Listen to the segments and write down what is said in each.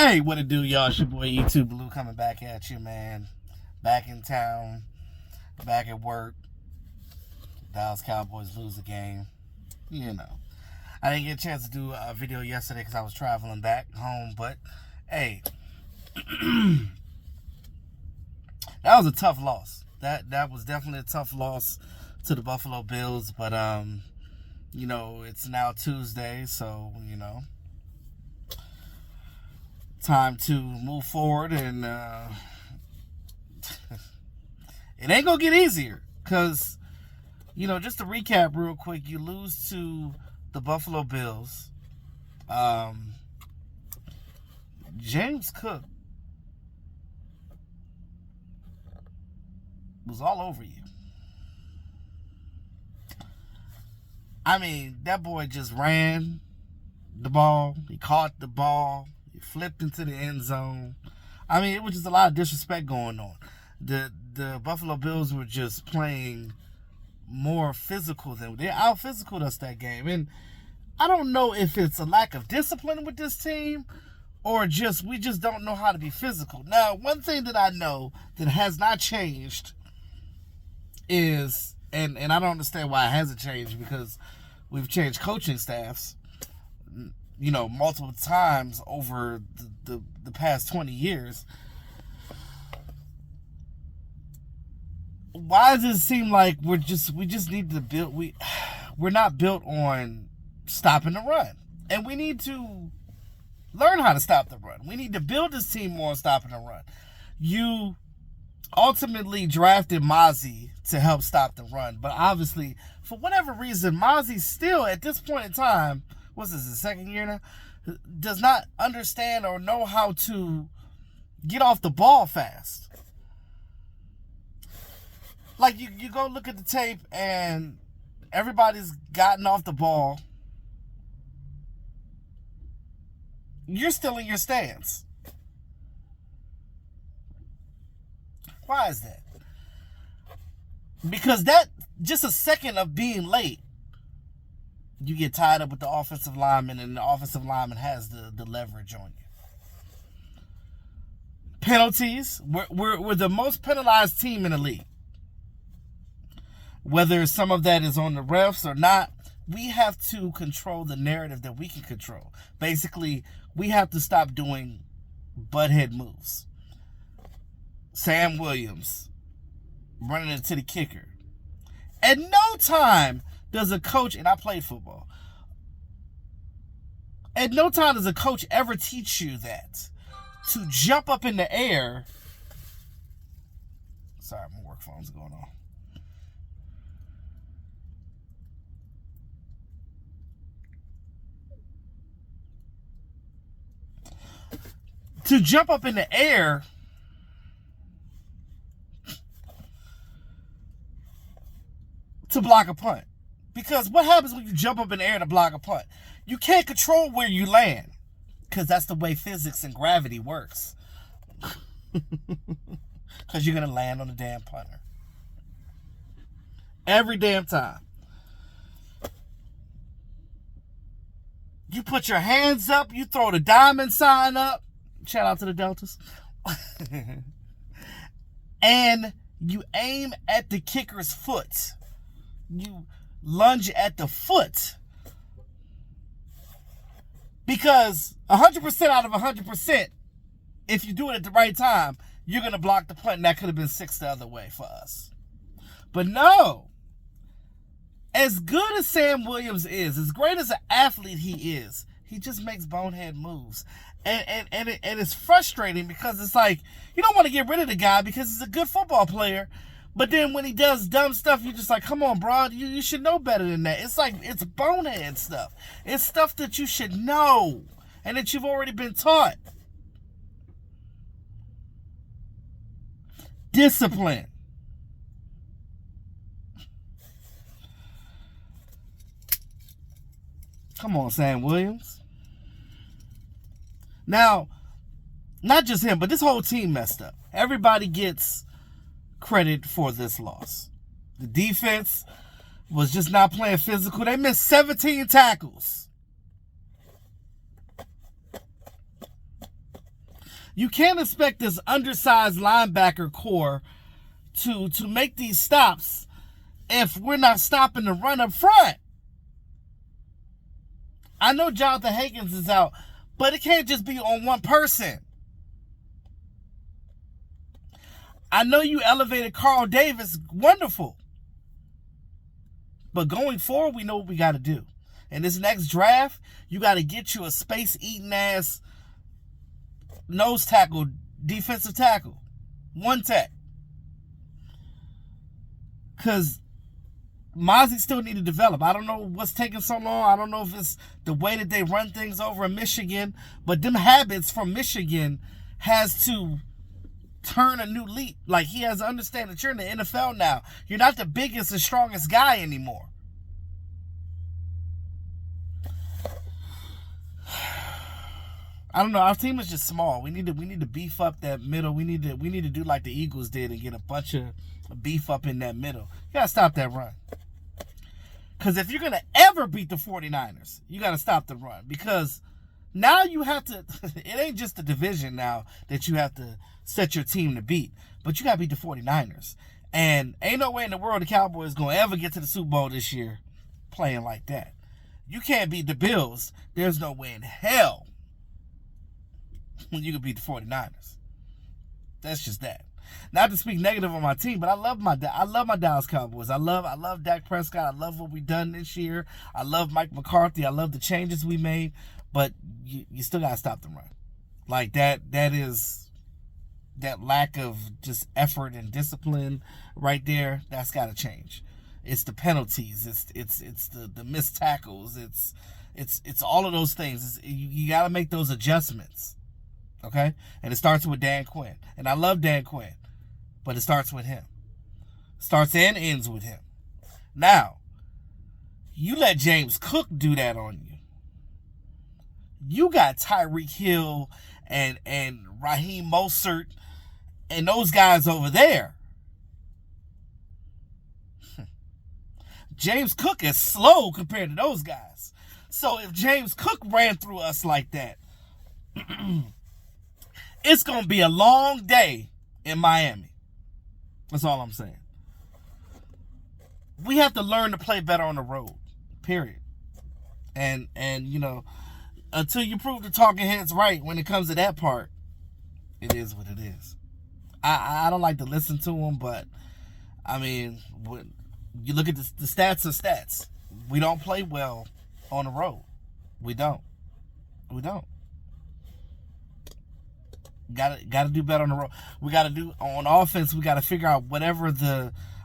Hey, what it do, y'all? It's your boy YouTube Blue coming back at you, man. Back in town, back at work. Dallas Cowboys lose the game. You know. I didn't get a chance to do a video yesterday because I was traveling back home, but hey, that was a tough loss. That was definitely a tough loss to the Buffalo Bills, but you know, it's now Tuesday, so you know, time to move forward, and it ain't gonna get easier because, you know, just to recap real quick, you lose to the Buffalo Bills. James Cook was all over you. I mean, that boy just ran the ball. He caught the ball. He flipped into the end zone. I mean, it was just a lot of disrespect going on. The Buffalo Bills were just playing more physical than they out physicaled us that game. And I don't know if it's a lack of discipline with this team or just we just don't know how to be physical. Now, one thing that I know that has not changed is, and I don't understand why it hasn't changed, because we've changed coaching staffs, you know, multiple times over the past 20 years. Why does it seem like we just need to build, we're not built on stopping the run, and we need to learn how to stop the run. We need to build this team more on stopping the run. You ultimately drafted Mozzie to help stop the run, but obviously, for whatever reason, Mozzie still, at this point in time, what's this, his second year now, does not understand or know how to get off the ball fast. Like, you go look at the tape and everybody's gotten off the ball. You're still in your stance. Why is that? Because that, just a second of being late, you get tied up with the offensive lineman, and the offensive lineman has the leverage on you. Penalties. We're the most penalized team in the league. Whether some of that is on the refs or not, we have to control the narrative that we can control. Basically, we have to stop doing butthead moves. Sam Williams running into the kicker. At no time does a coach, and I played football, at no time does a coach ever teach you that. To jump up in the air. Sorry, my work phone's going on. To jump up in the air to block a punt. Because what happens when you jump up in the air to block a punt? You can't control where you land, because that's the way physics and gravity works. Because you're going to land on the damn punter. Every damn time. You put your hands up, you throw the diamond sign up. Shout out to the Deltas. And you aim at the kicker's foot. You lunge at the foot. Because 100% out of 100%, if you do it at the right time, you're going to block the punt, and that could have been 6 the other way for us. But no. As good as Sam Williams is, as great as an athlete he is, he just makes bonehead moves. And it's frustrating because it's like, you don't want to get rid of the guy because he's a good football player. But then when he does dumb stuff, you're just like, come on, bro, you should know better than that. It's like, it's bonehead stuff. It's stuff that you should know and that you've already been taught. Discipline. Come on, Sam Williams. Now, not just him, but this whole team messed up. Everybody gets credit for this loss. The defense was just not playing physical. They missed 17 tackles. You can't expect this undersized linebacker core to make these stops if we're not stopping the run up front. I know Jonathan Hankins is out, but it can't just be on one person. I know you elevated Carl Davis, wonderful. But going forward, we know what we got to do. In this next draft, you got to get you a space-eating ass nose tackle, defensive tackle, one tech. Because Mozzie still need to develop. I don't know what's taking so long. I don't know if it's the way that they run things over in Michigan, but them habits from Michigan has to turn a new leap. Like, he has to understand that you're in the NFL now. You're not the biggest and strongest guy anymore. I don't know. Our team is just small. We need to beef up that middle. We need to do like the Eagles did and get a bunch of beef up in that middle. You gotta stop that run. Because if you're gonna ever beat the 49ers, you gotta stop the run. Because now you have to, it ain't just the division now that you have to set your team to beat, but you gotta beat the 49ers. And ain't no way in the world the Cowboys gonna ever get to the Super Bowl this year playing like that. You can't beat the Bills. There's no way in hell when you can beat the 49ers. That's just that. Not to speak negative on my team, but I love my Dallas Cowboys. I love Dak Prescott. I love what we've done this year. I love Mike McCarthy. I love the changes we made. But you still gotta stop the run. Like that is that lack of just effort and discipline right there. That's gotta change. It's the penalties. It's the missed tackles. It's all of those things. You gotta make those adjustments. Okay? And it starts with Dan Quinn. And I love Dan Quinn. But it starts with him. Starts and ends with him. Now, you let James Cook do that on you. You got Tyreek Hill and Raheem Mostert and those guys over there. James Cook is slow compared to those guys. So if James Cook ran through us like that, it's going to be a long day in Miami. That's all I'm saying. We have to learn to play better on the road. Period. And you know, until you prove the talking heads right when it comes to that part, it is what it is. I don't like to listen to them, but I mean, when you look at the stats of stats, we don't play well on the road. We don't. Gotta do better on the road. We gotta do on offense. We gotta figure out whatever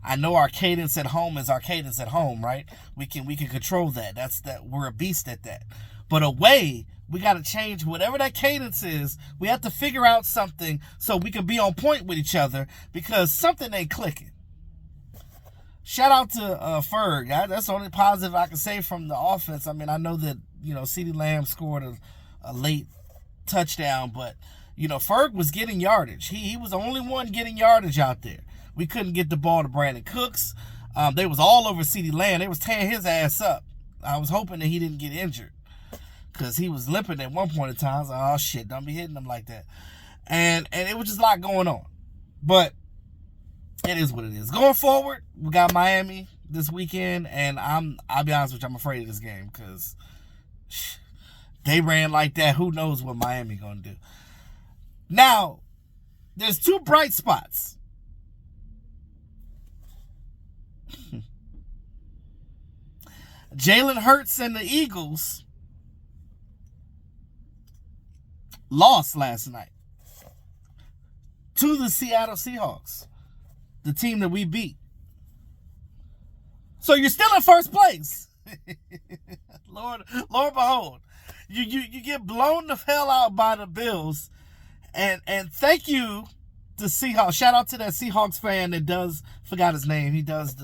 I know our cadence at home is our cadence at home, right? We can control that. We're a beast at that. But away, we gotta change whatever that cadence is. We have to figure out something so we can be on point with each other because something ain't clicking. Shout out to Ferg. That's the only positive I can say from the offense. I mean, I know that CeeDee Lamb scored a late touchdown, but Ferg was getting yardage. He was the only one getting yardage out there. We couldn't get the ball to Brandon Cooks. They was all over CeeDee Lamb. They was tearing his ass up. I was hoping that he didn't get injured because he was limping at one point in time. I was like, oh shit, don't be hitting him like that. And it was just a lot going on. But it is what it is. Going forward, we got Miami this weekend, and I'll be honest with you, I'm afraid of this game because they ran like that. Who knows what Miami gonna do? Now, there's two bright spots. Jalen Hurts and the Eagles lost last night to the Seattle Seahawks, the team that we beat. So you're still in first place. Lord behold. You get blown the hell out by the Bills. And thank you to Seahawks. Shout out to that Seahawks fan that forgot his name. He does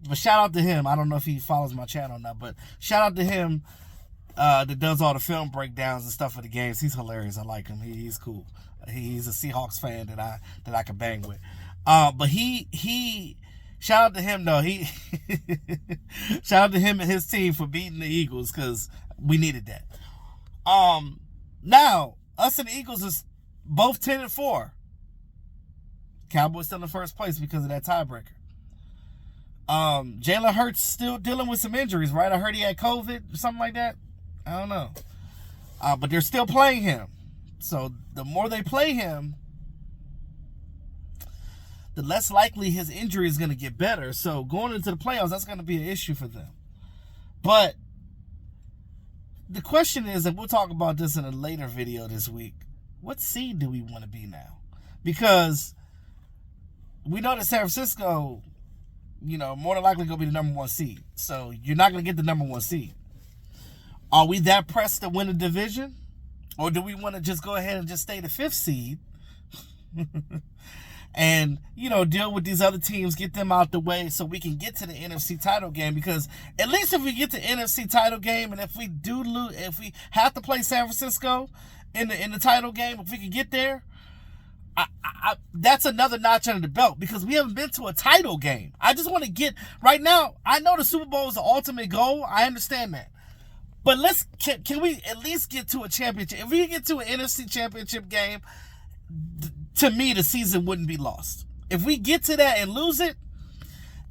but shout out to him. I don't know if he follows my channel or not, but shout out to him that does all the film breakdowns and stuff for the games. He's hilarious. I like him. He's cool. He's a Seahawks fan that I can bang with. But he shout out to him though. He shout out to him and his team for beating the Eagles because we needed that. Now, Us and the Eagles is both 10-4. Cowboys still in first place because of that tiebreaker. Jalen Hurts still dealing with some injuries, right? I heard he had COVID or something like that. I don't know. But they're still playing him. So the more they play him, the less likely his injury is going to get better. So going into the playoffs, that's going to be an issue for them. But the question is, and we'll talk about this in a later video this week, what seed do we want to be now? Because we know that San Francisco, more than likely going to be the number one seed. So you're not going to get the number one seed. Are we that pressed to win a division? Or do we want to just go ahead and just stay the 5th seed and, deal with these other teams, get them out the way so we can get to the NFC title game? Because at least if we get to the NFC title game, and if we do lose, if we have to play San Francisco in the title game, if we can get there, that's another notch under the belt, because we haven't been to a title game. I just want to get, right now, I know the Super Bowl is the ultimate goal. I understand that. But can we at least get to a championship? If we get to an NFC championship game, to me, the season wouldn't be lost. If we get to that and lose it,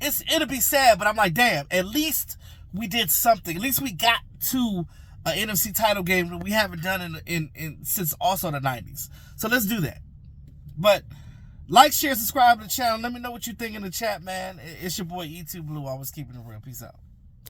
it'll be sad, but I'm like, damn, at least we did something. At least we got to an NFC title game that we haven't done in since also the 90s. So let's do that. But like, share, subscribe to the channel. Let me know what you think in the chat, man. It's your boy E2 Blue. Always keeping it real. Peace out.